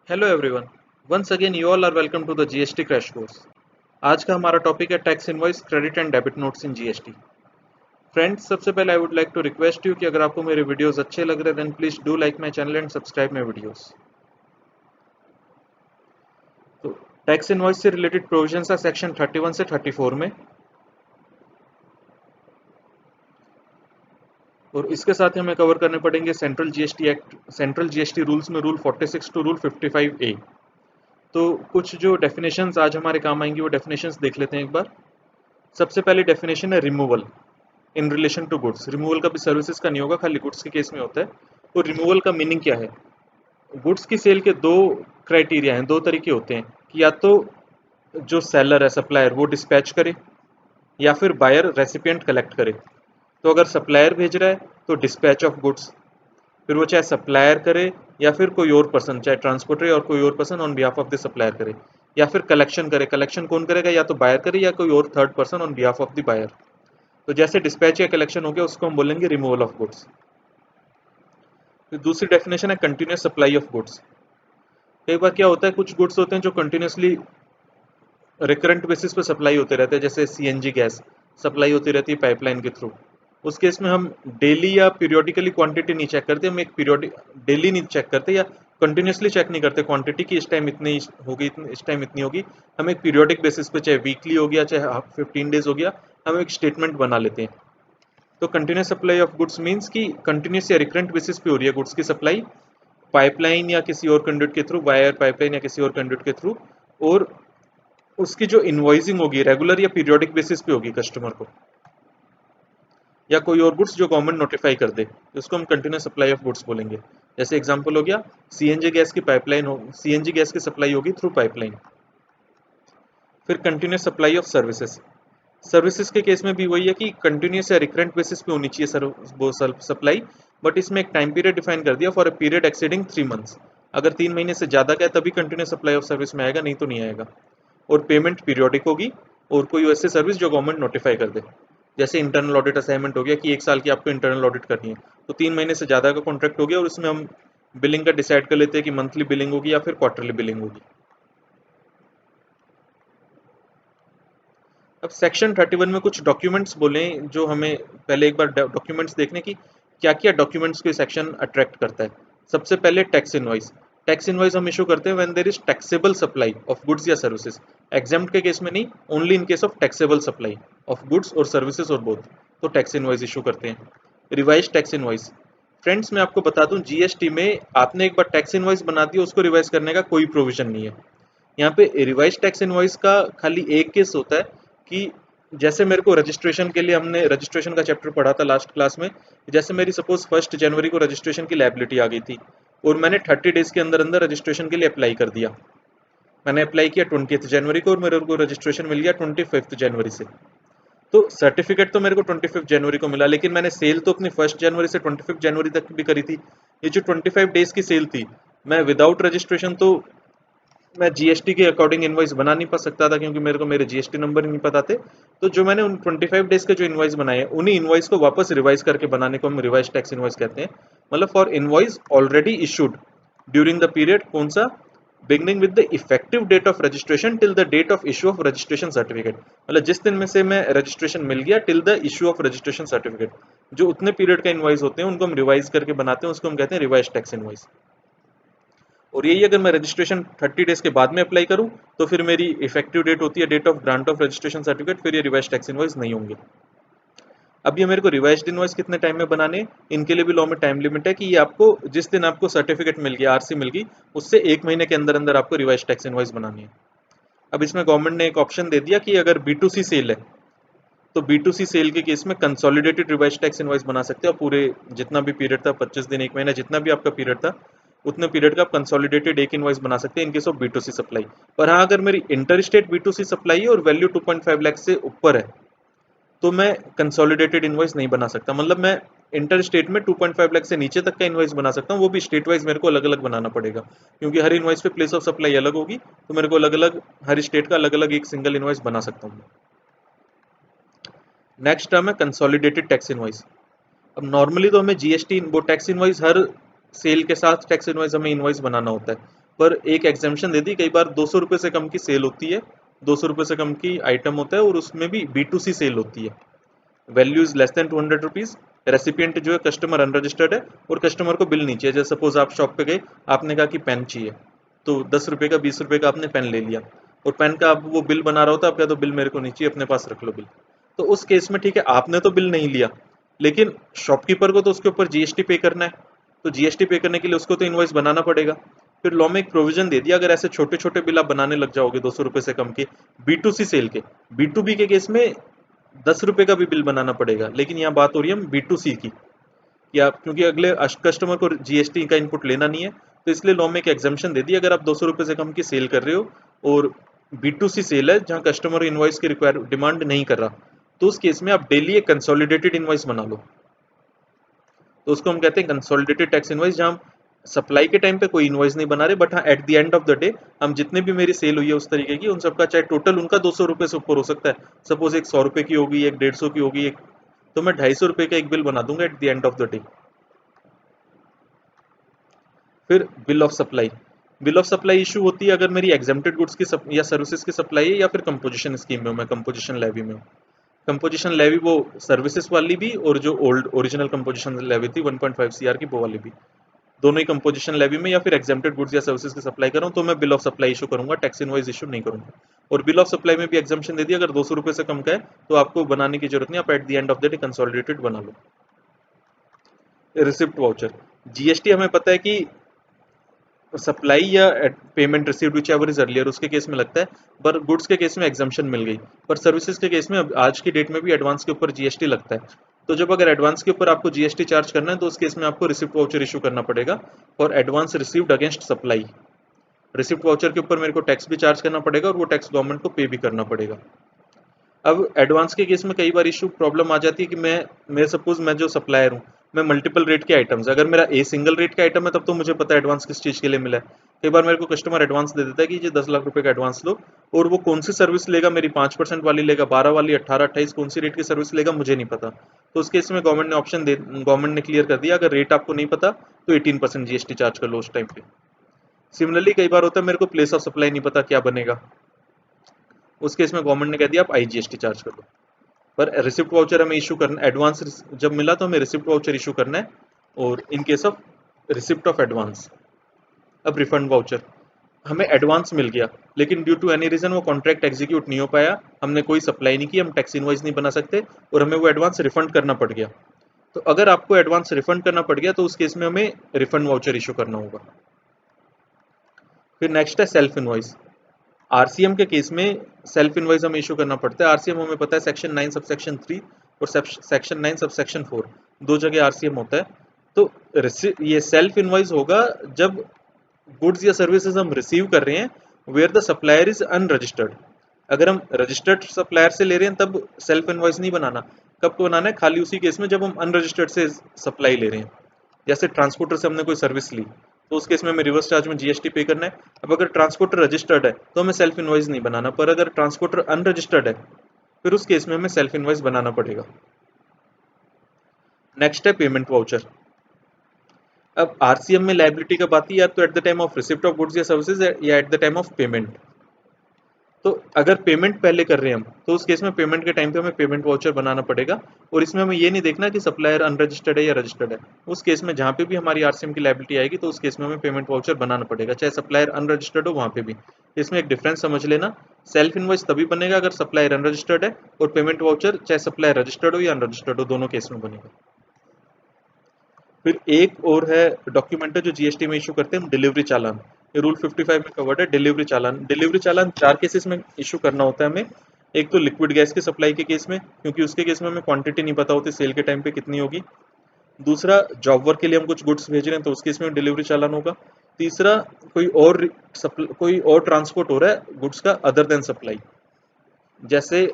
Hello everyone, once again you all are welcome to the GST crash course. आज का हमारा topic है tax invoice, credit and debit notes in GST. Friends, सबसे पहले I would like to request you कि अगर आपको मेरे वीडियोस अच्छे लग रहे हैं then please do like my channel and subscribe my videos. तो टैक्स इनवॉइस से रिलेटेड प्रोविजंस है सेक्शन 31 से 34 में, और इसके साथ ही हमें कवर करने पड़ेंगे central GST act, central GST rules में रूल 46 टू रूल 55A। तो कुछ जो डेफिनेशंस आज हमारे काम आएंगी वो डेफिनेशंस देख लेते हैं एक बार। सबसे पहली डेफिनेशन है removal in relation to goods. Removal का भी सर्विसेज का नहीं होगा, खाली गुड्स के केस में होता है। तो रिमूवल का मीनिंग क्या है? गुड्स की सेल के दो क्राइटेरिया हैं, दो तरीके होते हैं कि या तो जो सेलर है, सप्लायर, वो डिस्पैच करे या फिर बायर रेसिपिएंट कलेक्ट करे। तो अगर सप्लायर भेज रहा है तो डिस्पैच ऑफ गुड्स, फिर वो चाहे सप्लायर करे या फिर कोई और पर्सन, चाहे ट्रांसपोर्टर और कोई और person on behalf of the supplier करे, या फिर कलेक्शन करे। कलेक्शन कौन करेगा? या तो बायर करे या कोई और third person on behalf of the buyer. तो जैसे डिस्पैच या कलेक्शन हो गया उसको हम बोलेंगे रिमूवल ऑफ गुड्स। फिर दूसरी डेफिनेशन है कंटिन्यूस सप्लाई ऑफ गुड्स। कई बार क्या होता है, कुछ गुड्स होते हैं जो कंटिन्यूसली रिकरेंट बेसिस पे सप्लाई होते रहते हैं, जैसे सीएनजी गैस सप्लाई होती रहती है पाइपलाइन के थ्रू। उस केस में हम डेली या पीरियोडिकली क्वांटिटी नहीं चेक करते, हम एक पीरियोडिक डेली नहीं चेक करते या कंटिन्यूसली चेक नहीं करते क्वांटिटी की, इस टाइम इतनी होगी, इस टाइम इतनी होगी। हम एक पीरियोडिक बेसिस पे, चाहे वीकली हो गया चाहे 15 डेज हो गया, हम एक स्टेटमेंट बना लेते हैं। तो continuous supply of goods means कि कंटिन्यूस या रिकरेंट बेसिस पे हो रही है गुड्स की सप्लाई, पाइपलाइन या किसी और कंड्यूट के थ्रू, वायर पाइपलाइन या किसी और कंड्यूट के थ्रू, और उसकी जो इनवॉइसिंग होगी रेगुलर या पीरियोडिक बेसिस पे होगी कस्टमर को, या कोई और गुड्स जो गवर्नमेंट नोटिफाई कर दे, उसको हम कंटिन्यूस सप्लाई ऑफ गुड्स बोलेंगे। जैसे एग्जांपल हो गया सीएनजी गैस की पाइपलाइन हो, सीएनजी गैस की सप्लाई होगी थ्रू पाइपलाइन। फिर continuous supply of services. Services के केस में भी वही है कि कंटिन्यूस या रिकरेंट बेसिस पे होनी चाहिए वो सप्लाई, बट इसमें एक टाइम पीरियड डिफाइन कर दिया, for a period exceeding 3 months. अगर 3 महीने से ज्यादा का है तभी कंटिन्यूस सप्लाई ऑफ सर्विस में आएगा, नहीं तो नहीं आएगा। और पेमेंट पीरियोडिक होगी, और कोई वैसे सर्विस जो गवर्नमेंट नोटिफाई कर दे। जैसे इंटरनल ऑडिट असाइनमेंट हो गया कि 1 साल की आपको इंटरनल ऑडिट करनी है, तो 3 महीने से ज्यादा का कॉन्ट्रैक्ट हो गया, और उसमें हम बिलिंग का डिसाइड कर लेते हैं कि मंथली बिलिंग होगी या फिर क्वार्टरली बिलिंग होगी। अब सेक्शन 31 में कुछ डॉक्यूमेंट्स बोले जो हमें पहले एक बार डॉक्यूमेंट्स देखने की, क्या क्या डॉक्यूमेंट्स को सेक्शन अट्रैक्ट करता है। सबसे पहले टैक्स इनवॉइस। टैक्स इनवॉइस हम इशू करते हैं when there is taxable supply of goods या सर्विसेज। एग्जाम्प्ट के केस में नहीं, only in case of taxable supply of goods और सर्विसेज और बोथ, तो टैक्स इनवॉइस इशू करते हैं। Revise tax invoice. फ्रेंड्स, मैं आपको बता दूं, जीएसटी में आपने एक बार टैक्स इनवॉइस बना दिया, उसको रिवाइज करने का कोई प्रोविजन नहीं है। यहाँ पे रिवाइज टैक्स इनवॉइस का खाली एक केस होता है कि जैसे मेरे को रजिस्ट्रेशन के लिए, हमने रजिस्ट्रेशन का चैप्टर पढ़ा था लास्ट क्लास में, जैसे मेरी सपोज 1 जनवरी को रजिस्ट्रेशन की लायबिलिटी आ गई थी, और मैंने 30 डेज के अंदर अंदर रजिस्ट्रेशन के लिए अप्लाई कर दिया। मैंने अप्लाई किया 20 जनवरी को और मेरे को रजिस्ट्रेशन मिल गया 25 जनवरी से। तो सर्टिफिकेट तो मेरे को 25 जनवरी को मिला, लेकिन मैंने सेल तो अपनी 1 जनवरी से 25 जनवरी तक भी करी थी। ये जो 25 डेज की सेल थी, मैं विदाउट रजिस्ट्रेशन तो मैं जीएसटी के अकॉर्डिंग इनवॉइस बना नहीं पा सकता था, क्योंकि मेरे को मेरे जीएसटी नंबर ही नहीं पता थे। तो जो मैंने उन 25 डेज के जो इनवॉइस बनाए, उन्हीं इनवॉइस को वापस रिवाइज करके बनाने को हम रिवाइज टैक्स इनवॉइस कहते हैं। मतलब for invoice already issued during the period, कौन सा, beginning with the effective date of registration till the date of issue of registration certificate. मतलब जिस दिन में से मैं रजिस्ट्रेशन मिल गया till the issue of registration certificate, जो उतने पीरियड का इनवॉइस होते हैं उनको हम रिवाइज करके बनाते हैं, उसको हम कहते हैं रिवाइज टैक्स इनवॉइस। और यही अगर मैं रजिस्ट्रेशन 30 डेज के बाद में अप्लाई करूं, तो फिर मेरी इफेक्टिव डेट होती है date of grant of registration certificate, फिर ये रिवाइज टैक्स इनवॉइस नहीं होंगे। अब ये मेरे को रिवाइज इनवॉइस कितने टाइम में बनाने, इनके लिए भी लॉ में टाइम लिमिट है कि ये आपको जिस दिन आपको सर्टिफिकेट मिल गया, आरसी मिल गई, उससे 1 महीने के अंदर अंदर आपको रिवाइज टैक्स इनवॉइस बनानी है। अब इसमें गवर्नमेंट ने एक ऑप्शन दे दिया कि अगर B2C सेल है, तो B2C सेल के केस में कंसोलिडेटेड रिवाइज टैक्स इनवॉइस बना सकते हो। पूरे जितना भी पीरियड था, 25 दिन, 1 महीना, जितना भी आपका पीरियड था, उतने पीरियड का आप कंसोलिडेटेड एक इनवॉइस बना सकते हैं इन केस ऑफ B2C सप्लाई। पर हाँ, अगर मेरी इंटर स्टेट B2C सप्लाई है और वैल्यू 2.5 लाख से ऊपर है, तो मैं कंसोलिडेटेड इनवॉइस नहीं बना सकता। मतलब मैं इंटर स्टेट में 2.5 लाख से नीचे तक का इनवॉइस बना सकता हूँ, वो भी स्टेट वाइज मेरे को अलग अलग बनाना पड़ेगा, क्योंकि हर इनवॉइस पे प्लेस ऑफ सप्लाई अलग होगी, तो मेरे को अलग अलग हर स्टेट का अलग अलग एक सिंगल इनवॉइस बना सकता हूँ। नेक्स्ट टर्म है कंसोलिडेटेड टैक्स इनवॉइस। अब नॉर्मली तो हमें जीएसटी वो टैक्स इनवॉइस हर सेल के साथ टैक्स इनवॉइस हमें इनवॉइस बनाना होता है, पर एक एग्जाम्पशन दे दी, कई बार 200 रुपये से कम की सेल होती है, 200 रुपये से कम की आइटम होता है और उसमें भी B2C सेल होती है, value is less than 200 rupees, recipient जो है कस्टमर अनरजिस्टर्ड है और कस्टमर को बिल नहीं चाहिए। जैसे सपोज आप शॉप पे गए, आपने कहा कि पेन चाहिए, तो 10 रुपये का 20 रुपये का आपने पेन ले लिया और पेन का आप वो बिल बना रहा होता, आप क्या तो बिल मेरे को नहीं चाहिए, अपने पास रख लो बिल। तो उस केस में ठीक है, आपने तो बिल नहीं लिया, लेकिन शॉपकीपर को तो उसके ऊपर जीएसटी पे करना है, तो जीएसटी पे करने के लिए उसको तो इनवॉइस बनाना पड़ेगा। फिर लॉ में एक प्रोविजन दे दिया, अगर ऐसे छोटे छोटे बिल आप बनाने लग जाओगे 200 रुपये से कम के B2C सेल के, B2B के केस में 10 रुपये का भी बिल बनाना पड़ेगा, लेकिन यहाँ बात हो रही है B2C की, कि आप क्योंकि अगले कस्टमर को जीएसटी का इनपुट लेना नहीं है, तो इसलिए लॉ में एक एग्जाम्पशन दे दी, अगर आप 200 रुपये से कम की सेल कर रहे हो और B2C सेल है जहां कस्टमर इनवॉइस की रिक्वायर डिमांड नहीं कर रहा, तो उस केस में आप डेली एक कंसोलिडेटेड इनवॉइस बना लो, तो उसको हम कहते हैं कंसोलिडेटेड टैक्स इनवॉइस, जहां हम सप्लाई के टाइम पे कोई इनवॉइस नहीं बना रहे, बट हाँ eight the end of the day हम जितने भी मेरी सेल हुई है उस तरीके की, उन सबका चाहे टोटल उनका 200 रुपये से ऊपर हो सकता है, सपोज एक 100 रुपये की होगी, एक 150 की होगी, एक, तो मैं 250 रुपये का एक बिल बना दूंगा at the end of the day. फिर bill of supply, bill of supply issue होती है अगर मेरी एग्जेम्प्टेड गुड्स की या सर्विसेज की सप्लाई है, या फिर कंपोजिशन स्कीम में हूं, मैं कंपोजिशन लेवी में हूँ। कंपोजिशन लेवी वो सर्विसेज वाली भी, और जो ओल्ड ओरिजिनल कंपोजिशन लेवी थी 1.5 सीआर की, वो वाली भी, दोनों ही कंपोजिशन लेवी में, या फिर एग्जेम्प्टेड गुड्स या सर्विसेज की सप्लाई कर रहा हूं, तो मैं बिल ऑफ सप्लाई इशू करूंगा, टैक्स इनवॉइस इशू नहीं करूंगा। और बिल ऑफ सप्लाई में भी एग्जाम्पशन दे दिया, अगर 200 रुपये से कम का है तो आपको बनाने की जरूरत नहीं, आप eight the end of the day consolidated बना लो। रिसिप्ट वाउचर, जीएसटी हमें पता है कि सप्लाई या payment received which ever is earlier उसके केस में लगता है, पर गुड्स के केस में एग्जाम्पशन मिल गई, पर सर्विसेज के केस में अब आज की डेट में भी एडवांस के ऊपर जीएसटी लगता है। तो जब अगर एडवांस के ऊपर आपको जीएसटी चार्ज करना है, तो उस केस में आपको रिसिप्ट वाउचर इशू करना पड़ेगा for advance received against supply. Receipt voucher के ऊपर मेरे को टैक्स भी चार्ज करना पड़ेगा और वो टैक्स गवर्नमेंट को पे भी करना पड़ेगा। अब एडवांस के केस में कई बार इशू प्रॉब्लम आ जाती है कि मैं सपोज मैं जो सप्लायर हूँ, मैं मल्टीपल रेट के आइटम्स, अगर मेरा ए सिंगल रेट का आइटम है तब तो मुझे पता है एडवांस किस चीज़ के लिए मिला है। कई बार मेरे को कस्टमर एडवांस दे देता है कि ये 10 लाख रुपए का एडवांस लो, और वो कौन सी सर्विस लेगा, मेरी 5% वाली लेगा, 12 वाली, 18, 28, कौन सी रेट की सर्विस लेगा मुझे नहीं पता। तो उस केस में गवर्नमेंट ने क्लियर कर दिया, अगर रेट आपको नहीं पता तो 18% जीएसटी चार्ज कर लो उस टाइम पे। सिमिलरली कई बार होता है मेरे को प्लेस ऑफ सप्लाई नहीं पता क्या बनेगा, उस केस में गवर्नमेंट ने कह दिया आप आईजीएसटी चार्ज कर लो। पर रिसिप्ट वाउचर हमें इशू करना, एडवांस जब मिला तो हमें रिसिप्ट वाउचर इशू करना है, और इन case of receipt of advance. अब रिफंड वाउचर, हमें एडवांस मिल गया, लेकिन ड्यू टू एनी रीजन वो कॉन्ट्रैक्ट एग्जीक्यूट नहीं हो पाया, हमने कोई सप्लाई नहीं की, हम टैक्स इनवॉइस नहीं बना सकते, और हमें वो एडवांस रिफंड करना पड़ गया। तो अगर आपको एडवांस रिफंड करना पड़ गया तो उस केस में हमें रिफंड वाउचर इशू करना होगा। फिर नेक्स्ट है सेल्फ इनवॉइस। आरसीएम के केस में सेल्फ इनवॉइस हमें इशू करना पड़ता है। आरसीएम हमें पता है सेक्शन 9 सबसेक्शन 3 और सेक्शन 9 सबसेक्शन 4, दो जगह आरसीएम होता है। तो ये सेल्फ इनवॉइस होगा जब गुड्स या सर्विसेज हम रिसीव कर रहे हैं where the supplier is unregistered. अगर हम रजिस्टर्ड सप्लायर से ले रहे हैं तब सेल्फ इनवॉइस नहीं बनाना। कब को बनाना है? खाली उसी केस में जब हम अनरजिस्टर्ड से सप्लाई ले रहे हैं। जैसे ट्रांसपोर्टर से हमने कोई सर्विस ली, तो उस केस में हमें रिवर्स चार्ज में जीएसटी पे करना है। अब अगर ट्रांसपोर्टर रजिस्टर्ड है तो हमें सेल्फ इनवॉइस नहीं बनाना, पर अगर ट्रांसपोर्टर अनरजिस्टर्ड है फिर उस केस में हमें सेल्फ इनवॉइस बनाना पड़ेगा। नेक्स्ट है पेमेंट वाउचर। अब आरसीएम में लायबिलिटी कब आती है? या तो at the time of receipt of goods या सर्विसेज, या eight the time of payment. तो अगर पेमेंट पहले कर रहे हैं हम, तो उस केस में पेमेंट के टाइम पे हमें पेमेंट वाउचर बनाना पड़ेगा, और इसमें हमें ये नहीं देखना कि सप्लायर अनरजिस्टर्ड है या रजिस्टर्ड है। उस केस में जहाँ पे भी हमारी आरसीएम की लायबिलिटी आएगी तो उस केस में हमें पेमेंट वाउचर बनाना पड़ेगा, चाहे सप्लायर अनरजिस्टर्ड हो वहाँ पे भी। इसमें एक डिफरेंस समझ लेना, सेल्फ इनवॉइस तभी बनेगा अगर सप्लायर अनरजिस्टर्ड है, और पेमेंट वाउचर चाहे सप्लायर रजिस्टर्ड हो या अनरजिस्टर्ड हो, दोनों केस में बनेगा। फिर एक और है डॉक्यूमेंट है जो जीएसटी में इशू करते हैं हम, डिलीवरी चालान। ये रूल 55 में कवर्ड है, डिलीवरी चालान। डिलीवरी चालान 4 केसेस में इशू करना होता है हमें। एक तो लिक्विड गैस की सप्लाई के केस में, क्योंकि उसके केस में हमें क्वांटिटी नहीं पता होती सेल के टाइम पे कितनी होगी। दूसरा, जॉब वर्क के लिए हम कुछ गुड्स भेज रहे हैं तो उस केस में डिलीवरी चालान होगा। तीसरा, कोई और ट्रांसपोर्ट हो रहा है गुड्स का अदर देन सप्लाई। जैसे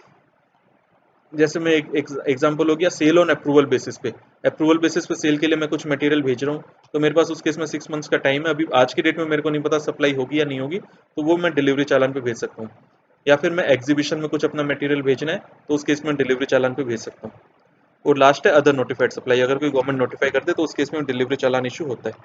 जैसे मैं एक एग्जांपल हो गया, सेल ऑन अप्रूवल बेसिस पे। अप्रूवल बेसिस पे सेल के लिए मैं कुछ मटेरियल भेज रहा हूँ, तो मेरे पास उस केस में 6 मंथ्स का टाइम है। अभी आज की डेट में मेरे को नहीं पता सप्लाई होगी या नहीं होगी, तो वो मैं डिलीवरी चालान पे भेज सकता हूँ। या फिर मैं एग्जीबिशन में कुछ अपना मटेरियल भेजना है तो उस केस में डिलीवरी चालान पे भेज सकता हूँ। और लास्ट है अदर नोटिफाइड सप्लाई। अगर कोई गवर्नमेंट नोटिफाई कर दे तो उस केस में डिलीवरी चालान इशू होता है।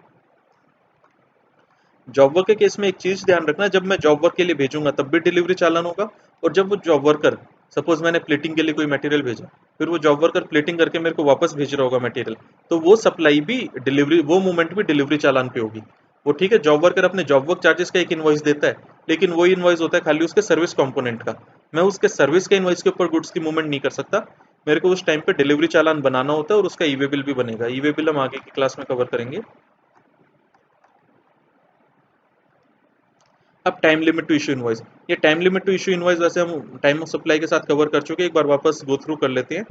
जॉब वर्क के केस में एक चीज ध्यान रखना, जब मैं जॉब वर्क के लिए भेजूंगा तब भी डिलीवरी चालान होगा, और जब वो जॉब वर्कर, सपोज मैंने प्लेटिंग के लिए कोई मटेरियल भेजा, फिर वो जॉब वर्कर प्लेटिंग करके मेरे को वापस भेज रहा होगा मटेरियल, तो वो सप्लाई भी डिलीवरी, वो मूवमेंट भी डिलीवरी चालान पे होगी। वो ठीक है, जॉब वर्कर अपने जॉब वर्क चार्जेस का एक इनवॉइस देता है, लेकिन वो इनवॉइस होता है खाली उसके सर्विस कंपोनेंट का। मैं उसके सर्विस के इनवॉइस के ऊपर गुड्स की मूवमेंट नहीं कर सकता, मेरे को उस टाइम पे डिलीवरी चालान बनाना होता है, और उसका ईवे बिल भी बनेगा। ईवे बिल हम आगे की क्लास में कवर करेंगे। अब time limit to issue invoice, ये time limit to issue invoice वैसे हम टाइम ऑफ सप्लाई के साथ कवर कर चुके हैं, एक बार वापस गो थ्रू कर लेते हैं।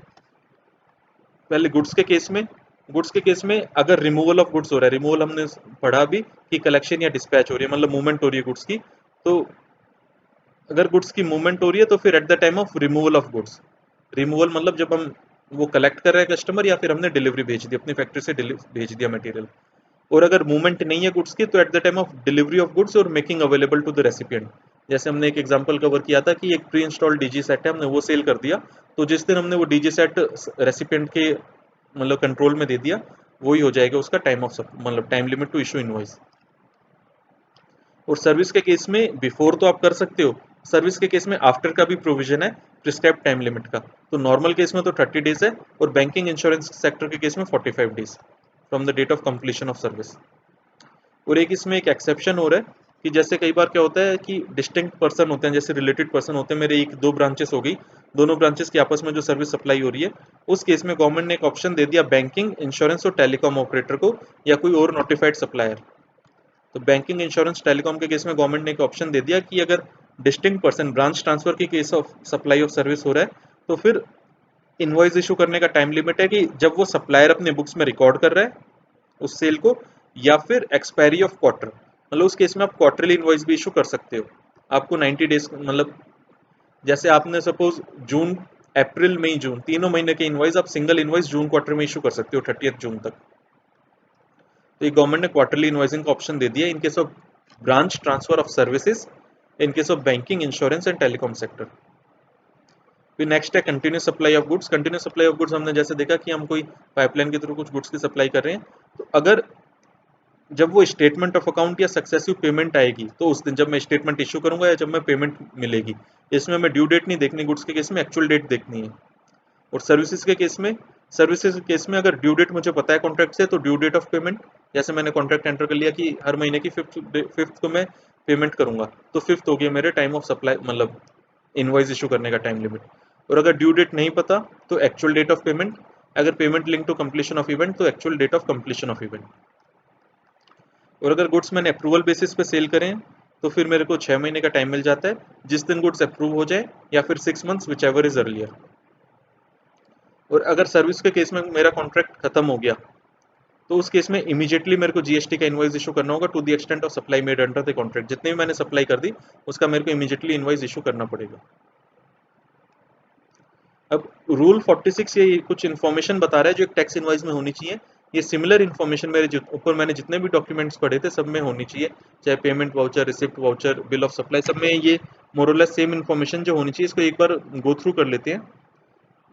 पहले गुड्स के केस में अगर रिमूवल ऑफ गुड्स हो रहा है, रिमूवल हमने पढ़ा भी कि कलेक्शन या डिस्पैच हो रही है, मतलब मूवमेंट हो रही है गुड्स की, तो अगर गुड्स की मूवमेंट हो रही है तो फिर eight the time of removal of goods, removal मतलब जब हम वो कलेक्ट कर रहे हैं कस्टमर, या फिर हमने डिलीवरी भेज दी अपनी फैक्ट्री से, भेज दिया मटेरियल। और अगर मूवमेंट नहीं है गुड्स की, तो at the time of delivery of goods और making available to the recipient. जैसे हमने एक एग्जांपल कवर किया था कि एक प्री इंस्टॉल्ड डीजी सेट है, हमने वो सेल कर दिया, तो जिस दिन हमने वो डीजी सेट रेसिपिएंट के मतलब कंट्रोल में दे दिया, वही हो जाएगा उसका टाइम ऑफ मतलब time limit to issue invoice. और सर्विस के केस में बिफोर तो आप कर सकते हो, सर्विस के केस में आफ्टर का भी प्रोविजन है प्रिस्क्राइब टाइम लिमिट का। तो नॉर्मल केस में तो 30 डेज है, और बैंकिंग इंश्योरेंस सेक्टर के केस में 45 days from the date of completion of service. और एक इसमें एक एक्सेप्शन हो रहा है कि जैसे कई बार क्या होता है कि डिस्टिंक्ट पर्सन होते हैं, जैसे रिलेटेड पर्सन होते हैं, मेरे एक दो ब्रांचेस हो गई, दोनों ब्रांचेस की आपस में जो सर्विस सप्लाई हो रही है, उस केस में गवर्नमेंट ने एक ऑप्शन दे दिया बैंकिंग, इंश्योरेंस और टेलीकॉम ऑपरेटर को, या कोई और नोटिफाइड सप्लायर। तो बैंकिंग, इंश्योरेंस, टेलीकॉम के केस में गवर्नमेंट ने एक ऑप्शन दे दिया कि अगर डिस्टिंक्ट पर्सन ब्रांच ट्रांसफर के case of supply of service हो रहा है, तो फिर इनवॉइस इशू करने का टाइम लिमिट है कि जब वो सप्लायर अपने बुक्स में रिकॉर्ड कर रहा है उस सेल को, या फिर एक्सपायरी ऑफ क्वार्टर, मतलब उस केस में आप क्वार्टरली इनवॉइस भी इशू कर सकते हो। आपको 90 डेज, मतलब जैसे आपने सपोज जून, अप्रैल, मई, जून तीनों महीने के इनवॉइस आप सिंगल इनवॉइस जून क्वार्टर में इशू कर सकते हो 30 जून तक। तो ये गवर्नमेंट ने क्वार्टरली इनवॉइसिंग का ऑप्शन दे दिया इन case of branch transfer of services, in case of banking, insurance and telecom sector. फिर नेक्स्ट है continuous supply of goods. Continuous supply of goods हमने जैसे देखा कि हम कोई पाइपलाइन के थ्रू कुछ गुड्स की सप्लाई कर रहे हैं, तो अगर जब वो स्टेटमेंट ऑफ अकाउंट या सक्सेसिव पेमेंट आएगी, तो उस दिन जब मैं स्टेटमेंट इशू करूंगा या जब मैं पेमेंट मिलेगी, इसमें मैं ड्यू डेट नहीं देखनी, गुड्स के केस में एक्चुअल डेट देखनी है। और सर्विसेज के केस में अगर ड्यू डेट मुझे पता है कॉन्ट्रैक्ट से, तो ड्यू डेट ऑफ पेमेंट, जैसे मैंने कॉन्ट्रैक्ट एंटर कर लिया कि हर महीने की फिफ्थ को मैं पेमेंट करूंगा, तो फिफ्थ हो गया मेरे टाइम ऑफ सप्लाई, मतलब इनवॉइस इशू करने का टाइम लिमिट। और अगर ड्यू डेट नहीं पता, तो एक्चुअल डेट ऑफ पेमेंट, अगर payment link to completion of event, तो actual date of completion of event. और अगर गुड्स मैंने अप्रूवल बेसिस पे सेल करें, तो फिर मेरे को 6 महीने का टाइम मिल जाता है, जिस दिन गुड्स अप्रूव हो जाए, या फिर 6 months, which ever is earlier. और अगर सर्विस के केस में मेरा कॉन्ट्रैक्ट खत्म हो गया, तो उस केस में इमीडिएटली मेरे को जीएसटी का इनवॉइस इशू करना होगा to the extent of supply made under the contract. जितने भी मैंने सप्लाई कर दी, उसका मेरे को इमीडिएटली इनवॉइस इशू करना पड़ेगा। अब रूल 46 ये कुछ इन्फॉर्मेशन बता रहा है जो एक टैक्स इनवॉइस में होनी चाहिए। ये सिमिलर इन्फॉर्मेशन मेरे ऊपर मैंने जितने भी डॉक्यूमेंट्स पढ़े थे सब में होनी चाहिए, चाहे payment voucher, receipt voucher, bill of supply, सब में ये मोरलेस सेम इन्फॉर्मेशन जो होनी चाहिए। इसको एक बार गो थ्रू कर लेते हैं।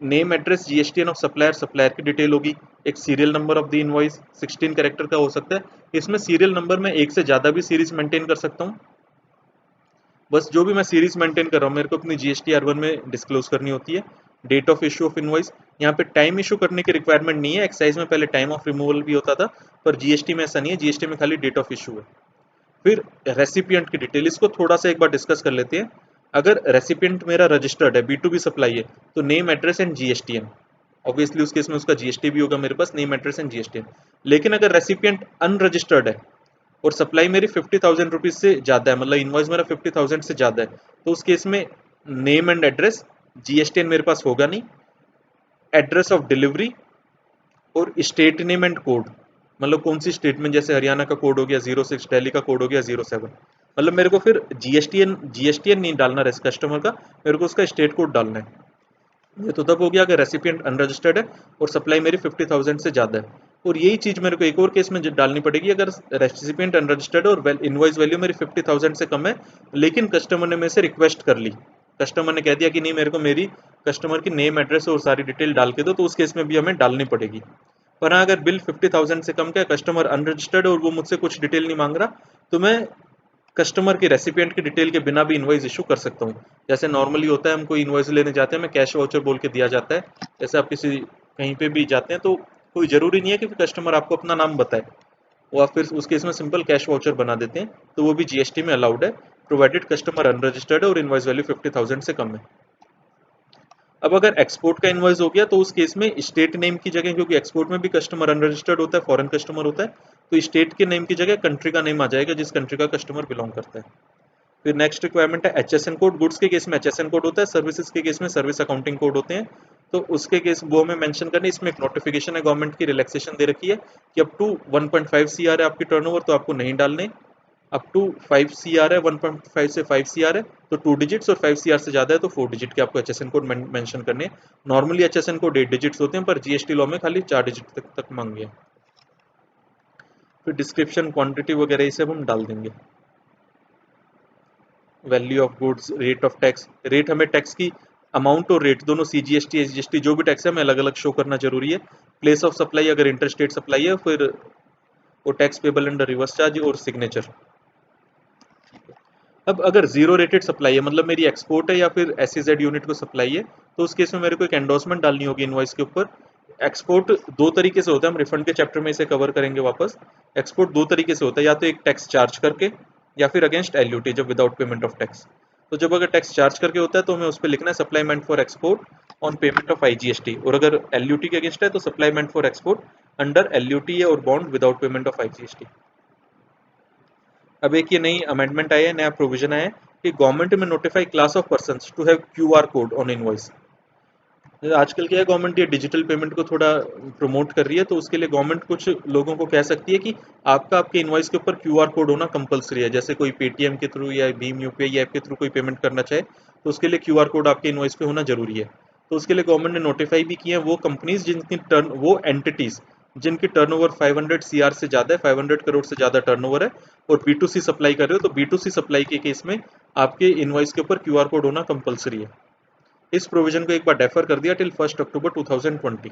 Name, address, GSTN of supplier, supplier की डिटेल होगी, एक serial number of the invoice 16 character का हो सकता है। इसमें सीरियल नंबर में एक से ज़्यादा भी सीरीज मेंटेन कर सकता हूँ। बस जो भी मैं सीरीज मेंटेन कर रहा हूँ, मेरे को अपनी जीएसटी R1 में डिस्क्लोज करनी होती है। Date of issue of invoice, यहाँ पे टाइम इशू करने की रिक्वायरमेंट नहीं है। एक्साइज में पहले टाइम ऑफ रिमूवल भी होता था, पर जीएसटी में ऐसा नहीं है, जीएसटी में खाली डेट ऑफ इशू है। फिर रेसिपिएंट की डिटेल, इसको थोड़ा सा एक बार डिस्कस कर लेते हैं। अगर रेसिपिएंट मेरा रजिस्टर्ड है, B2B सप्लाई है, तो name, address and GSTN, obviously उस केस में उसका जीएसटी भी होगा मेरे पास, नेम, एड्रेस एंड जीएसटीएन। लेकिन अगर रेसिपिएंट अनरजिस्टर्ड है और सप्लाई मेरी 50,000 रुपीज से ज़्यादा है, मतलब इनवॉइस मेरा 50,000 से ज़्यादा है, तो उस केस में नेम एंड एड्रेस, जीएसटीएन मेरे पास होगा नहीं, एड्रेस ऑफ डिलीवरी और स्टेट नेम एंड कोड, मतलब कौन सी स्टेट में, जैसे हरियाणा का कोड हो गया 06, दिल्ली का कोड हो गया 07, मतलब मेरे को फिर जीएसटीएन नहीं डालना है कस्टमर का, मेरे को उसका स्टेट कोड डालना है। ये तो तब हो गया अगर रेसिपिएंट अनरजिस्टर्ड है और सप्लाई मेरी 50,000 से ज़्यादा है। और यही चीज़ मेरे को एक और केस में डालनी पड़ेगी, अगर रेसिपिएंट अनरजिस्टर्ड है और इनवॉइस वैल्यू मेरी 50,000 से कम है, लेकिन कस्टमर ने मेरे से रिक्वेस्ट कर ली, कस्टमर ने कह दिया कि नहीं मेरे को मेरी कस्टमर की नेम, एड्रेस और सारी डिटेल डाल के दो, तो उस केस में भी हमें डालनी पड़ेगी। पर हाँ, अगर बिल 50,000 से कम का है, कस्टमर अनरजिस्टर्ड है और वो मुझसे कुछ डिटेल नहीं मांग रहा, तो मैं कस्टमर के रेसिपिएंट की डिटेल के बिना भी इनवॉइस इशू कर सकता हूँ। जैसे नॉर्मली होता है, हम कोई इनवॉइस लेने जाते हैं, हमें कैश वाउचर बोल के दिया जाता है। जैसे आप किसी कहीं पे भी जाते हैं तो कोई ज़रूरी नहीं है कि कस्टमर आपको अपना नाम बताए, वो आप फिर उस केस में सिंपल कैश वाउचर बना देते हैं, तो वो भी जीएसटी में अलाउड है, प्रोवाइडेड कस्टमर अनरजिस्टर्ड है और इनवॉइस वैल्यू 50,000 से कम है। अब अगर एक्सपोर्ट का इनवॉइस हो गया तो उस केस में स्टेट नेम की जगह, क्योंकि एक्सपोर्ट में भी कस्टमर अनरजिस्टर्ड होता है, फॉरेन कस्टमर होता है, तो स्टेट के नेम की जगह कंट्री का नेम आ जाएगा जिस कंट्री का कस्टमर बिलोंग करता है। फिर नेक्स्ट रिक्वायरमेंट है एचएसएन कोड। गुड्स के केस में एचएसएन कोड होता है, सर्विसेज के केस में सर्विस अकाउंटिंग कोड होते हैं। तो उसके केस वो हमें मेंशन करनी, इसमें एक नोटिफिकेशन है, गवर्नमेंट की रिलैक्सेशन दे रखी है कि अप टू 1.5 सीआर है आपकी टर्नओवर तो आपको नहीं डालने, अप टू 5 सीआर है, 1.5 से 5 सीआर है तो 2 डिजिट्स, और 5 सीआर से ज़्यादा है तो 4 डिजिट के आपको एचएसएन कोड मेंशन करने हैं। नॉर्मली एचएसएन कोड 8 डिजिट्स होते हैं, पर जीएसटी लॉ में खाली 4 डिजिट तक मांगे हैं। फिर डिस्क्रिप्शन, क्वांटिटी वगैरह ये सब हम डाल देंगे। Value of goods, rate of tax, rate हमें टैक्स की अमाउंट और रेट दोनों सीजीएसटी एसजीएसटी जो भी टैक्स है हमें अलग अलग शो करना जरूरी है। प्लेस ऑफ सप्लाई अगर इंटर स्टेट सप्लाई है फिर वो tax payable under reverse charge और सिग्नेचर। अब अगर जीरो रेटेड सप्लाई है, मतलब मेरी एक्सपोर्ट है या फिर एसईजेड यूनिट को सप्लाई है, तो उस केस में मेरे को एक एंडोर्समेंट डालनी होगी इनवॉइस के ऊपर। एक्सपोर्ट दो तरीके से होता है, हम रिफंड के चैप्टर में इसे कवर करेंगे वापस। एक्सपोर्ट दो तरीके से होता है, या तो एक टैक्स चार्ज करके या फिर अगेंस्ट एलयूटी जब विदाउट पेमेंट ऑफ टैक्स। तो जब अगर टैक्स चार्ज करके होता है तो हमें उस पर लिखना है supply meant for export on payment of IGST, और अगर एलयूटी के अगेंस्ट है तो supply meant for export under LUT और bond without payment of IGST. अब एक ये नई अमेंडमेंट आई है, नया प्रोविजन आया है कि गवर्नमेंट में notify class of persons to have QR code on invoice. आजकल क्या है, गवर्नमेंट ये डिजिटल पेमेंट को थोड़ा प्रमोट कर रही है, तो उसके लिए गवर्नमेंट कुछ लोगों को कह सकती है कि आपके इनवॉइस के ऊपर क्यूआर कोड होना कंपलसरी है। जैसे कोई पेटीएम के थ्रू या भीम यूपीआई ऐप के थ्रू कोई पेमेंट करना चाहे तो उसके लिए क्यूआर कोड आपके इनवॉइस पे होना जरूरी है। तो उसके लिए गवर्नमेंट ने नोटिफाई भी किया है वो कंपनीज जिनकी टर्न वो एंटिटीज जिनकी टर्नओवर 500 सीआर से ज़्यादा है, 500 करोड़ से ज़्यादा टर्नओवर है, और B2C सप्लाई कर रहे हो, तो B2C सप्लाई के केस में आपके इनवॉइस के ऊपर क्यूआर कोड होना कंपलसरी है। इस प्रोविजन को एक बार डेफर कर दिया टिल 1 अक्टूबर 2020।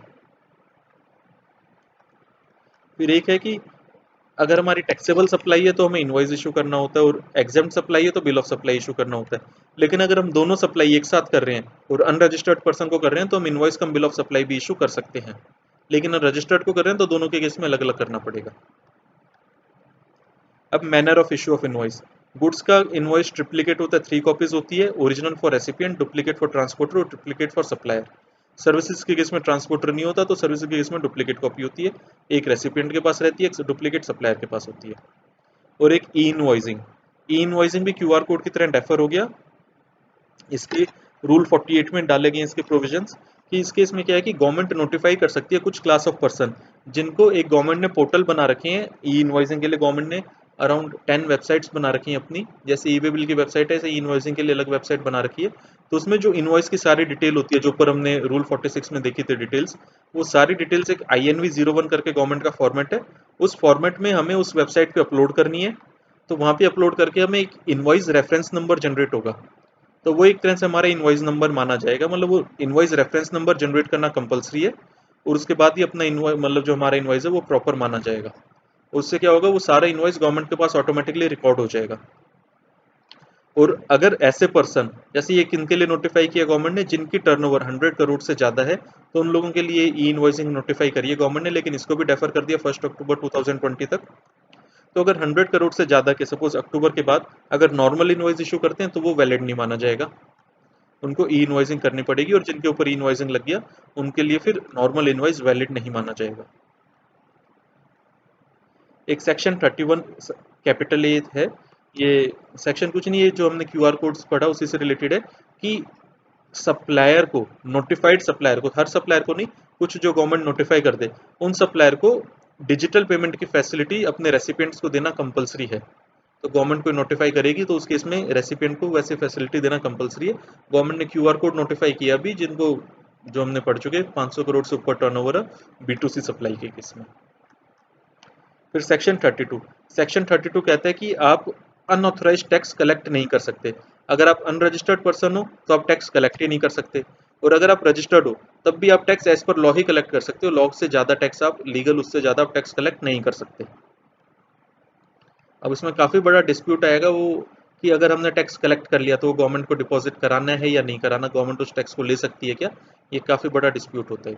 फिर एक है कि अगर हमारी टैक्सेबल सप्लाई है तो हमें इनवॉइस इशू करना होता है, और एग्जाम्प्ट सप्लाई है तो बिल ऑफ सप्लाई इशू करना होता है। लेकिन अगर हम दोनों सप्लाई एक साथ कर रहे हैं और अनरजिस्टर्ड पर्सन को कर रहे हैं तो हम invoice come bill of supply भी इशू कर सकते हैं। लेकिन रजिस्टर्ड को कर रहे हैं तो दोनों के केस में अलग अलग करना पड़ेगा। अब manner of issue of invoice. Goods का इनवॉइस ट्रिप्लीकेट होता है, 3 कॉपीज होती है, original for recipient, duplicate for transporter और डुप्लीकेट फॉर सप्लायर। सर्विसेज के केस में ट्रांसपोर्टर नहीं होता तो सर्विसेज के केस में डुप्लीकेट कॉपी होती है, एक रेसिपिएंट के पास रहती है, एक डुप्लीकेट सप्लायर के पास होती है। और एक ई इनवॉइसिंग, ई इनवॉइसिंग भी क्यूआर कोड की तरह डेफर हो गया। इसके रूल 48 में डाले गए इसके प्रोविजंस कि इस केस में क्या है कि गवर्नमेंट नोटिफाई कर सकती है कुछ क्लास ऑफ पर्सन जिनको एक गवर्नमेंट ने पोर्टल बना रखे हैं ई इनवॉइसिंग के लिए। गवर्नमेंट ने अराउंड 10 वेबसाइट्स बना रखी हैं अपनी, जैसे ई वे बिल की वेबसाइट है, ऐसे ई इनवॉइसिंग के लिए अलग वेबसाइट बना रखी है। तो उसमें जो इनवॉइस की सारी डिटेल होती है, जो ऊपर हमने रूल 46 में देखी थी डिटेल्स, वो सारी डिटेल्स एक INV01 करके गवर्नमेंट का फॉर्मेट है, उस फॉर्मेट में हमें उस वेबसाइट पे अपलोड करनी है। तो वहाँ पे अपलोड करके हमें एक इनवॉइस रेफरेंस नंबर जनरेट होगा, तो वो एक तरह से हमारा इनवॉइस नंबर माना जाएगा। मतलब वो इनवॉइस रेफरेंस नंबर जनरेट करना कंपलसरी है, और उसके बाद ही अपना इनवॉइस, मतलब जो हमारा इनवॉइस है वो प्रॉपर माना जाएगा। उससे क्या होगा, वो सारा इनवॉइस गवर्नमेंट के पास ऑटोमेटिकली रिकॉर्ड हो जाएगा। और अगर ऐसे पर्सन, जैसे ये किनके लिए नोटिफाई किया गवर्नमेंट ने, जिनकी टर्नओवर 100 करोड़ से ज़्यादा है, तो उन लोगों के लिए ई इनवॉइसिंग नोटिफाई करिए गवर्नमेंट ने, लेकिन इसको भी डेफर कर दिया 1 अक्टूबर 2020 तक। तो अगर 100 करोड़ से ज़्यादा के सपोज अक्टूबर के बाद अगर नॉर्मल इनवॉइस इशू करते हैं तो वो वैलिड नहीं माना जाएगा, उनको ई इनवॉइसिंग करनी पड़ेगी, और जिनके ऊपर ई इनवॉइसिंग लग गया उनके लिए फिर नॉर्मल इनवॉइस वैलिड नहीं माना जाएगा। एक सेक्शन 31 कैपिटल ए है, ये सेक्शन कुछ नहीं है, जो हमने क्यूआर कोड्स पढ़ा उसी से रिलेटेड है कि सप्लायर को, नोटिफाइड सप्लायर को, हर सप्लायर को नहीं, कुछ जो गवर्नमेंट नोटिफाई कर दे उन सप्लायर को डिजिटल पेमेंट की फैसिलिटी अपने रेसिपिएंट्स को देना कंपलसरी है। तो गवर्नमेंट को नोटिफाई करेगी तो उस केस में रेसिपिएंट को वैसे फैसिलिटी देना कंपलसरी है। गवर्नमेंट ने क्यूआर कोड नोटिफाई किया अभी, जिनको जो हमने पढ़ चुके 500 करोड़ से ऊपर टर्नओवर है B2C सप्लाई के केस में। फिर सेक्शन 32, सेक्शन 32 कहता है कि आप अनऑथराइज टैक्स कलेक्ट नहीं कर सकते। अगर आप अनरजिस्टर्ड पर्सन हो तो आप टैक्स कलेक्ट ही नहीं कर सकते, और अगर आप रजिस्टर्ड हो तब भी आप टैक्स एज पर लॉ ही कलेक्ट कर सकते हो। लॉ से ज़्यादा टैक्स आप लीगल, उससे ज़्यादा आप टैक्स कलेक्ट नहीं कर सकते। अब इसमें काफ़ी बड़ा डिस्प्यूट आएगा वो, कि अगर हमने टैक्स कलेक्ट कर लिया तो वो गवर्नमेंट को डिपॉजिट कराना है या नहीं कराना, गवर्नमेंट उस टैक्स को ले सकती है क्या, ये काफ़ी बड़ा डिस्प्यूट होता है।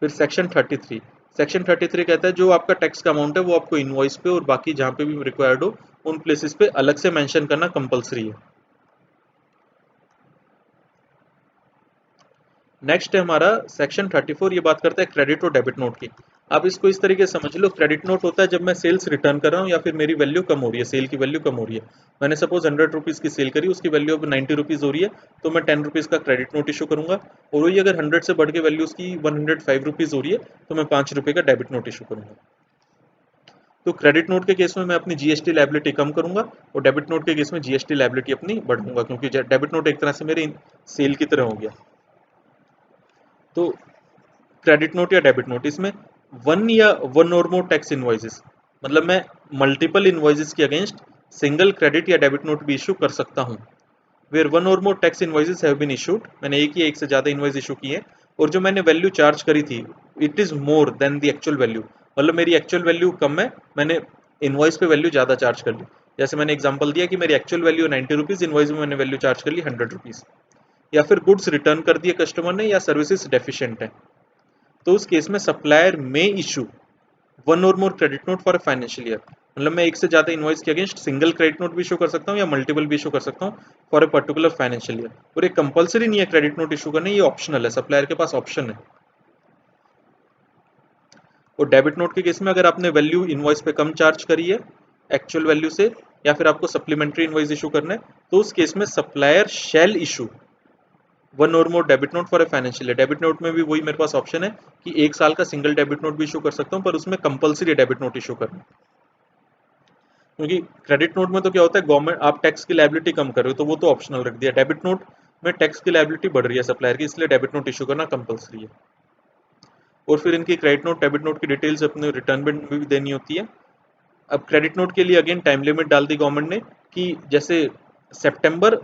फिर सेक्शन 33, सेक्शन 33 कहता है जो आपका टैक्स का अमाउंट है वो आपको इनवॉइस पे और बाकी जहाँ पे भी रिक्वायर्ड हो उन प्लेसेस पे अलग से मेंशन करना कंपलसरी है। नेक्स्ट है हमारा सेक्शन 34, ये बात करता है क्रेडिट और डेबिट नोट की। आप इसको इस तरीके से समझ लो, क्रेडिट नोट होता है जब मैं सेल्स रिटर्न कर रहा हूँ या फिर मेरी वैल्यू कम हो रही है, सेल की वैल्यू कम हो रही है। मैंने सपोज 100 रुपीज़ की सेल करी, उसकी वैल्यू अब 90 रुपीज़ हो रही है, तो मैं 10 रुपीज़ का क्रेडिट नोट इशू करूंगा। और वही अगर 100 से बढ़ के वैल्यू उसकी 105 रुपीज़ हो रही है तो मैं 5 रुपये का डेबिट नोट इशू करूंगा। तो क्रेडिट नोट के केस में मैं अपनी जीएसटी लायबिलिटी कम करूंगा और डेबिट नोट के केस में जीएसटी लायबिलिटी अपनी बढ़ाऊंगा, क्योंकि डेबिट नोट एक तरह से मेरी सेल की तरह हो गया। तो क्रेडिट नोट या डेबिट नोट, इसमें वन या वन और मोर टैक्स इनवॉइसेस, मतलब मैं मल्टीपल इनवॉइसेस के अगेंस्ट सिंगल क्रेडिट या डेबिट नोट भी इशू कर सकता हूँ। वेयर वन और more tax invoices have been issued, मैंने एक या एक से ज़्यादा इनवॉइस इशू किए हैं और जो मैंने वैल्यू चार्ज करी थी it is more than the actual value, मतलब मेरी एक्चुअल वैल्यू कम है, मैंने इनवॉइस पे वैल्यू ज़्यादा चार्ज कर ली। जैसे मैंने एग्जांपल दिया कि मेरी एक्चुअल वैल्यू 90 रुपीज़, इनवॉइस में मैंने वैल्यू चार्ज कर ली 100 रुपीज़। या फिर गुड्स रिटर्न कर दिए कस्टमर ने या सर्विसेज डेफिशिएंट है, तो उस केस में सप्लायर में इशू वन और more credit note for a financial year, मतलब मैं एक से ज्यादा इनवॉइस के अगेंस्ट सिंगल क्रेडिट नोट भी इशू कर सकता हूँ या मल्टीपल भी इशू कर सकता हूँ for a particular financial year. और ये कंपलसरी नहीं है क्रेडिट नोट इशू करना, ये ऑप्शनल है, सप्लायर के पास ऑप्शन है। और डेबिट नोट के केस में अगर आपने वैल्यू इनवॉइस पे कम चार्ज करी है एक्चुअल वैल्यू से, या फिर आपको सप्लीमेंट्री इनवॉइस इशू करना है, तो उस केस में सप्लायर शैल इशू वन और more debit note for a financial year. Debit note में भी वही मेरे पास ऑप्शन है कि एक साल का सिंगल डेबिट नोट भी इशू कर सकता हूँ, पर उसमें कंपलसरी डेबिट नोट इशू करना, क्योंकि क्रेडिट नोट में तो क्या होता है गवर्नमेंट आप टैक्स की लायबिलिटी कम कर रहे हो तो वो तो ऑप्शनल रख दिया, डेबिट नोट में टैक्स की लायबिलिटी बढ़ रही है सप्लायर की, इसलिए डेबिट नोट इशू करना कंपलसरी है। और फिर इनकी क्रेडिट नोट डेबिट नोट की डिटेल्स अपने रिटर्न में भी देनी होती है। अब क्रेडिट नोट के लिए अगेन टाइम लिमिट डाल दी गवर्नमेंट ने कि जैसे September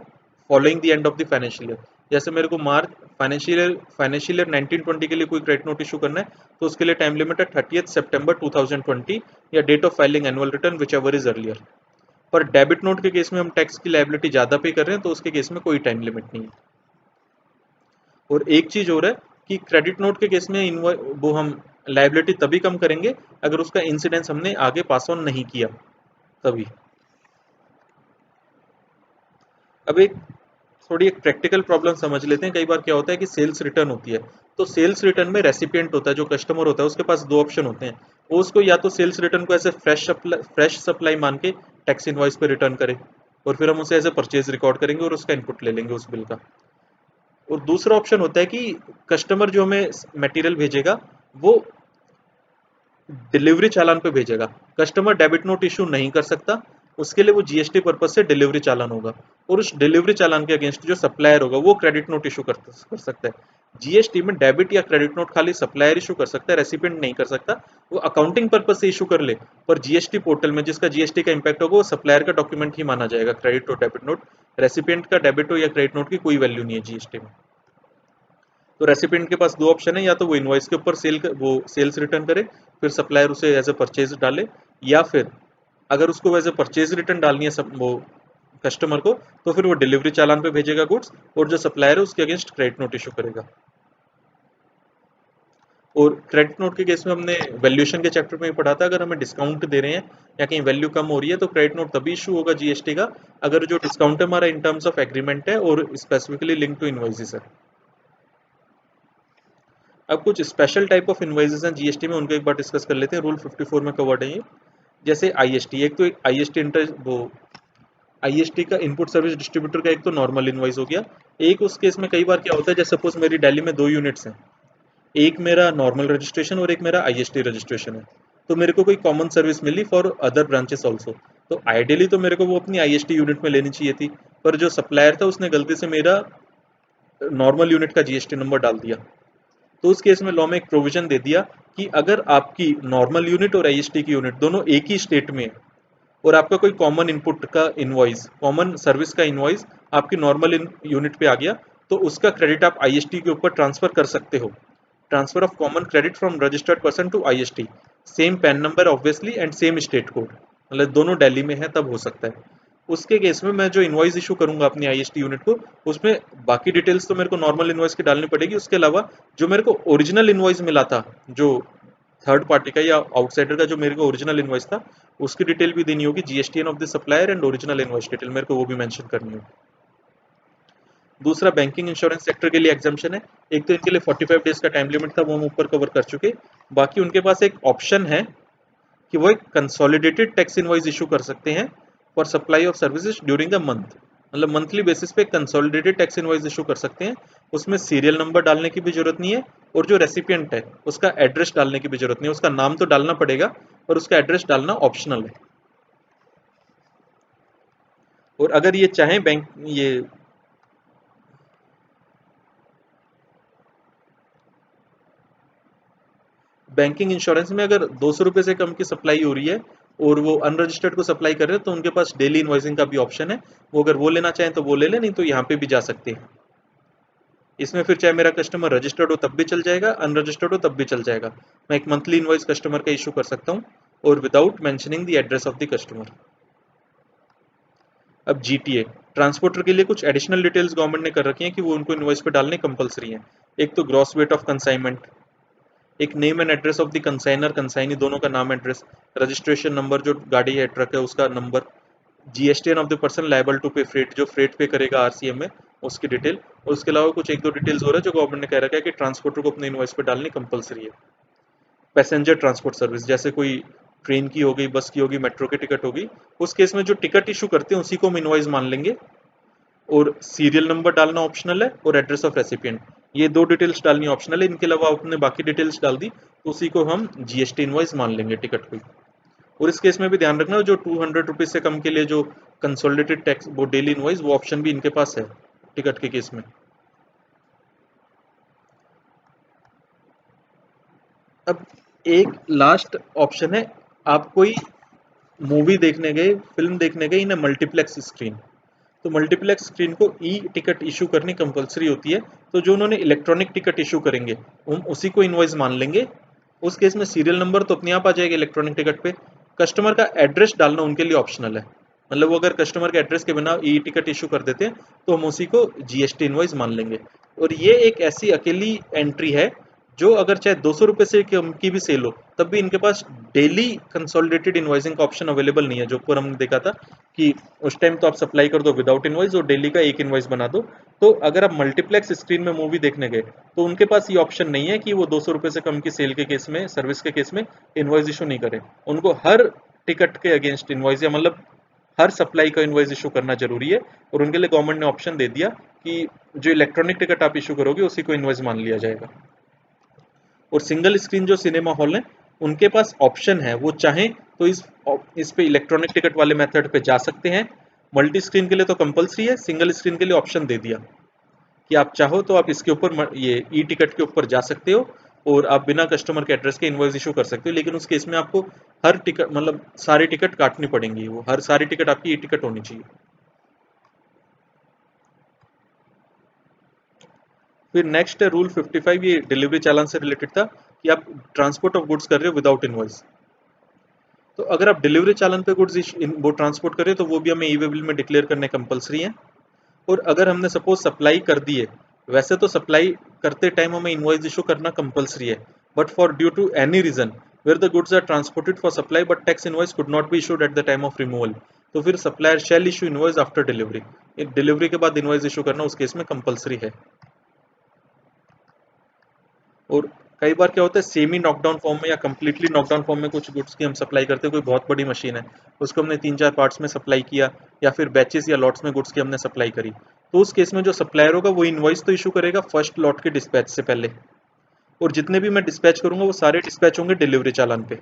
following the end of the financial year, जैसे मेरे को मार्च फाइनेंशियल ईयर 1920 के लिए कोई क्रेडिट नोट इशू करना है तो उसके लिए टाइम लिमिट है 30 सितंबर 2020 या date of filing annual return whichever is earlier. पर डेबिट नोट के केस में हम टैक्स की लायबिलिटी ज़्यादा पे कर रहे हैं तो उसके केस में कोई टाइम लिमिट नहीं है। और एक चीज़ और है कि क्रेडिट नोट के केस में वो हम लायबिलिटी तभी कम करेंगे अगर उसका इंसिडेंस हमने आगे पास ऑन नहीं किया, तभी। अब एक थोड़ी एक प्रैक्टिकल प्रॉब्लम समझ लेते हैं। कई बार क्या होता है कि सेल्स रिटर्न होती है, तो सेल्स रिटर्न में रेसिपिएंट होता है जो कस्टमर होता है, उसके पास दो ऑप्शन होते हैं। वो उसको या तो सेल्स रिटर्न को ऐसे फ्रेश सप्लाई मान के टैक्स इनवॉइस पे रिटर्न करे और फिर हम उसे एज ए परचेज रिकॉर्ड करेंगे और उसका इनपुट ले लेंगे उस बिल का। और दूसरा ऑप्शन होता है कि कस्टमर जो हमें मटेरियल भेजेगा वो डिलीवरी चालान पे भेजेगा। कस्टमर डेबिट नोट इशू नहीं कर सकता, उसके लिए वो जीएसटी पर्पज से डिलीवरी चालान होगा और उस डिलीवरी चालान के अगेंस्ट जो सप्लायर होगा वो क्रेडिट नोट इशू कर सकता है। जीएसटी में डेबिट या क्रेडिट नोट खाली सप्लायर इशू कर सकता है, रेसिपिएंट नहीं कर सकता। वो अकाउंटिंग पर्पज से इशू कर ले, पर जीएसटी पोर्टल में जिसका जीएसटी का इंपैक्ट होगा वो सप्लायर का डॉक्यूमेंट ही माना जाएगा, क्रेडिट और डेबिट नोट। रेसिपिएंट का डेबिट हो या क्रेडिट नोट की कोई वैल्यू नहीं है जीएसटी में। तो रेसिपिएंट के पास दो ऑप्शन है, या तो वो इनवॉइस के ऊपर वो सेल्स रिटर्न करे, फिर सप्लायर उसे एज ए परचेज डाले, या फिर अगर उसको एज ए परचेज रिटर्न डालनी है सब वो कस्टमर को, तो फिर वो डिलीवरी चालान पे भेजेगा गुड्स और जो सप्लायर है उसके अगेंस्ट क्रेडिट नोट इशू करेगा। और क्रेडिट नोट के केस में हमने वैल्यूएशन के चैप्टर में ही पढ़ा था, अगर हमें डिस्काउंट दे रहे हैं या कहीं वैल्यू कम हो रही है तो क्रेडिट नोट तभी इशू होगा जीएसटी का अगर जो डिस्काउंट है हमारा इन टर्म्स ऑफ एग्रीमेंट है और स्पेसिफिकली लिंक टू इनवॉइसेस है। अब कुछ स्पेशल टाइप ऑफ इनवॉइसेस हैं जीएसटी में, उनको एक बार डिस्कस कर लेते हैं। रूल 54 में कवर्ड है ये। जैसे आईएसटी, एक तो आईएसटी इंटर वो आईएसटी का इनपुट सर्विस डिस्ट्रीब्यूटर का एक तो नॉर्मल इनवॉइस हो गया। एक उस केस में कई बार क्या होता है, जैसे सपोज मेरी दिल्ली में दो यूनिट्स हैं, एक मेरा नॉर्मल रजिस्ट्रेशन और एक मेरा आईएसटी रजिस्ट्रेशन है, तो मेरे को कोई कॉमन सर्विस मिली फॉर अदर ब्रांचेस ऑल्सो, तो आइडियली तो मेरे को वो अपनी आईएसटी यूनिट में लेनी चाहिए थी, पर जो सप्लायर था उसने गलती से मेरा नॉर्मल यूनिट का जीएसटी नंबर डाल दिया। तो उस केस में लॉ में एक प्रोविजन दे दिया कि अगर आपकी नॉर्मल यूनिट और आईएसटी की यूनिट दोनों एक ही स्टेट में है और आपका कोई कॉमन इनपुट का इनवॉइस, कॉमन सर्विस का इनवॉइस आपकी नॉर्मल यूनिट पे आ गया, तो उसका क्रेडिट आप आईएसटी के ऊपर ट्रांसफर कर सकते हो। Transfer of common credit from registered person to IST, same PAN number obviously and same state code. मतलब दोनों दिल्ली में है तब हो सकता है। उसके केस में मैं जो इनवॉइस इशू करूंगा अपनी आईएसटी यूनिट को, उसमें बाकी डिटेल्स तो मेरे को नॉर्मल इनवॉइस की डालनी पड़ेगी, उसके अलावा जो मेरे को ओरिजिनल इनवॉइस मिला था, जो थर्ड पार्टी का या आउटसाइडर का जो मेरे को ओरिजिनल इनवॉइस था, उसकी डिटेल भी देनी होगी, GSTN of the supplier and original invoice detail मेरे को वो भी मेंशन करनी होगी। दूसरा बैंकिंग इंश्योरेंस सेक्टर के लिए एग्जाम्पशन है। एक तो इनके लिए 45 डेज का टाइम लिमिट था, वो हम ऊपर कवर कर चुके। बाकी उनके पास एक ऑप्शन है कि वो एक कंसोलिडेटेड टैक्स इनवॉइस इशू कर सकते हैं for supply of services during the month. मतलब मंथली बेसिस पे कंसोलिडेटेड टैक्स इनवॉइस इशू कर सकते हैं। उसमें सीरियल नंबर डालने की भी जरूरत नहीं है, और जो रेसिपिएंट है उसका एड्रेस डालने की भी जरूरत नहीं है। उसका नाम तो डालना पड़ेगा, और उसका एड्रेस डालना ऑप्शनल है। और अगर ये चाहें बैंक ये बैंकिंग इंश्योरेंस में अगर 200 रुपये से कम की सप्लाई हो रही है और वो अनरजिस्टर्ड को सप्लाई कर रहे हैं, तो उनके पास डेली इन्वॉइसिंग का भी ऑप्शन है। वो अगर वो लेना चाहें तो वो ले लें, नहीं तो यहाँ पे भी जा सकते हैं। इसमें फिर चाहे मेरा कस्टमर रजिस्टर्ड हो तब भी चल जाएगा, अनरजिस्टर्ड हो तब भी चल जाएगा। मैं एक मंथली इन्वॉइस कस्टमर का इशू कर सकता हूँ, और without mentioning the address of the customer. अब जीटीए ट्रांसपोर्टर के लिए कुछ एडिशनल डिटेल्स गवर्नमेंट ने कर रखी हैं कि वो उनको इन्वॉइस पे डालने कंपलसरी है। एक तो ग्रॉस वेट ऑफ कंसाइनमेंट, एक name and address of the consignor consignee दोनों का नाम एड्रेस, रजिस्ट्रेशन नंबर जो गाड़ी है ट्रक है उसका number, GSTN of the person liable to pay freight जो फ्रेट पे करेगा आरसीएम में उसकी डिटेल। और उसके अलावा कुछ एक दो डिटेल्स हो रहा है जो गवर्नमेंट ने कह रखा है कि ट्रांसपोर्टर को अपने इनवॉइस पे डालनी कंपलसरी है। पैसेंजर ट्रांसपोर्ट सर्विस जैसे कोई ट्रेन की हो गई, बस की होगी, मेट्रो की टिकट होगी, उस केस में जो टिकट इशू करते हैं उसी को हम इनवॉइस मान लेंगे। और सीरियल नंबर डालना ऑप्शनल है, और एड्रेस ऑफ रेसिपिएंट, ये दो डिटेल्स डालनी ऑप्शनल है। इनके अलावा आपने बाकी डिटेल्स डाल दी तो उसी को हम जीएसटी इनवॉइस मान लेंगे टिकट को। और इस केस में भी ध्यान रखना, जो 200 रुपीज से कम के लिए जो कंसोलिडेटेड टैक्स वो डेली इनवॉइस वो ऑप्शन भी इनके पास है टिकट के केस में। अब एक लास्ट ऑप्शन है, आप कोई मूवी देखने गए, फिल्म देखने गए इन मल्टीप्लेक्स स्क्रीन, तो मल्टीप्लेक्स स्क्रीन को ई टिकट इशू करनी कंपलसरी होती है। तो जो उन्होंने इलेक्ट्रॉनिक टिकट इशू करेंगे हम उसी को इनवॉइस मान लेंगे। उस केस में सीरियल नंबर तो अपने आप आ जाएगा इलेक्ट्रॉनिक टिकट पे। कस्टमर का एड्रेस डालना उनके लिए ऑप्शनल है। मतलब वो अगर कस्टमर के एड्रेस के बिना ई टिकट इशू कर देते हैं तो हम उसी को जीएसटी इनवॉइस मान लेंगे। और ये एक ऐसी अकेली एंट्री है जो अगर चाहे 200 रुपये से कम की भी सेल हो तब भी इनके पास डेली कंसोलिडेटेड इनवॉइसिंग का ऑप्शन अवेलेबल नहीं है। जो ऊपर हमने देखा था कि उस टाइम तो आप सप्लाई कर दो विदाउट इनवॉइस और डेली का एक इनवॉइस बना दो। तो अगर आप मल्टीप्लेक्स स्क्रीन में मूवी देखने गए तो उनके पास ये ऑप्शन नहीं है कि वो 200 रुपये से कम की सेल के केस में, सर्विस के केस में इनवॉइस इशू नहीं करें। उनको हर टिकट के अगेंस्ट इनवॉइस, या मतलब हर सप्लाई का इनवॉइस इशू करना जरूरी है। और उनके लिए गवर्नमेंट ने ऑप्शन दे दिया कि जो इलेक्ट्रॉनिक टिकट आप इशू करोगे उसी को इनवॉइस मान लिया जाएगा। और सिंगल स्क्रीन जो सिनेमा हॉल है उनके पास ऑप्शन है, वो चाहें तो इस पे इलेक्ट्रॉनिक टिकट वाले मेथड पे जा सकते हैं। मल्टी स्क्रीन के लिए तो कंपलसरी है, सिंगल स्क्रीन के लिए ऑप्शन दे दिया कि आप चाहो तो आप इसके ऊपर ये ई टिकट के ऊपर जा सकते हो, और आप बिना कस्टमर के एड्रेस के इनवॉइस इशू कर सकते हो। लेकिन उस केस में आपको हर टिकट, मतलब सारी टिकट काटनी पड़ेंगी, वो हर सारी टिकट आपकी ई टिकट होनी चाहिए। फिर नेक्स्ट है रूल 55, ये डिलीवरी चालान से रिलेटेड था कि आप ट्रांसपोर्ट ऑफ गुड्स कर रहे हो विदाउट इनवॉइस। तो अगर आप डिलीवरी चालान पे गुड्स वो ट्रांसपोर्ट करें तो वो भी हमें ई वे बिल में डिक्लेयर करने कंपलसरी है। और अगर हमने सपोज सप्लाई कर दी है, वैसे तो सप्लाई करते टाइम हमें इनवॉइस इशू करना कंपलसरी है, but for due to any reason where the goods are transported for supply but tax invoice could not be issued at the time of removal, तो फिर supplier shall issue invoice after delivery. Delivery के बाद invoice issue करना उस case में compulsory है। और कई बार क्या होता है, सेमी नॉकडाउन फॉर्म में या कंप्लीटली नॉकडाउन फॉर्म में कुछ गुड्स की हम सप्लाई करते हैं। कोई बहुत बड़ी मशीन है, उसको हमने 3-4 पार्ट्स में सप्लाई किया, या फिर बैचेस या लॉट्स में गुड्स की हमने सप्लाई करी, तो उस केस में जो सप्लायर होगा वो इनवॉइस तो इशू करेगा फर्स्ट लॉट के डिस्पैच से पहले। और जितने भी मैं डिस्पैच करूंगा वो सारे डिस्पैच होंगे डिलीवरी चालान पे,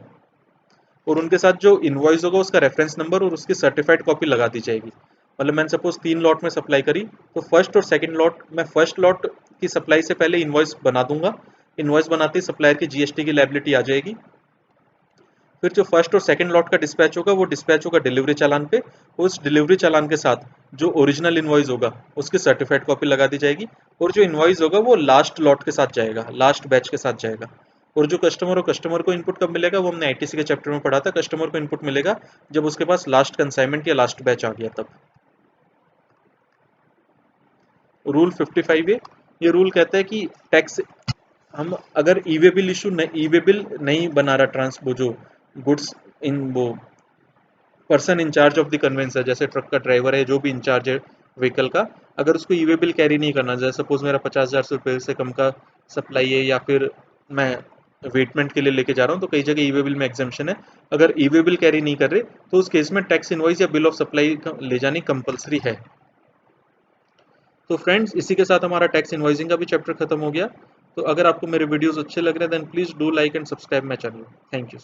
और उनके साथ जो इनवॉइस होगा उसका रेफरेंस नंबर और उसकी सर्टिफाइड कॉपी लगा दी जाएगी। मतलब मैंने सपोज 3 लॉट में सप्लाई करी, तो फर्स्ट और सेकंड लॉट, मैं फर्स्ट लॉट की सप्लाई से पहले इनवॉइस बना दूंगा। इनवॉइस बनाते ही सप्लायर की जीएसटी की लायबिलिटी आ जाएगी। फिर जो फर्स्ट और सेकंड लॉट का डिस्पैच होगा वो डिस्पैच होगा डिलीवरी चालान पे। उस डिलीवरी चालान के साथ जो ओरिजिनल इनवॉइस होगा उसकी सर्टिफाइड कॉपी लगा दी जाएगी। और जो इनवॉइस होगा वो लास्ट लॉट के साथ जाएगा, लास्ट बैच के साथ जाएगा। और जो कस्टमर को इनपुट कब मिलेगा, वो हमने आईटीसी के चैप्टर में पढ़ा था, कस्टमर को इनपुट मिलेगा जब उसके पास लास्ट कंसाइनमेंट या लास्ट बैच आ गया तब। रूल 55A, ये रूल कहता है कि टैक्स हम अगर ई वे बिल नहीं बना रहा ट्रांस वो जो गुड्स इन वो person in charge of the conveyance है, जैसे ट्रक का ड्राइवर है जो भी इंचार्ज है व्हीकल का, अगर उसको ई वे बिल कैरी नहीं करना, जैसे सपोज मेरा 50,000 रुपये से कम का सप्लाई है, या फिर मैं वेटमेंट के लिए लेके जा रहा हूँ, तो कई जगह ई वे बिल में एग्जाम्पशन है। अगर ई वे बिल कैरी नहीं कर रहे तो उस केस में टैक्स इनवॉइस या बिल ऑफ सप्लाई ले जानी कंपलसरी है। तो फ्रेंड्स, इसी के साथ हमारा टैक्स इनवॉइसिंग का भी चैप्टर खत्म हो गया। तो अगर आपको मेरे वीडियोस अच्छे लग रहे हैं then please do like and subscribe my channel. Thank you.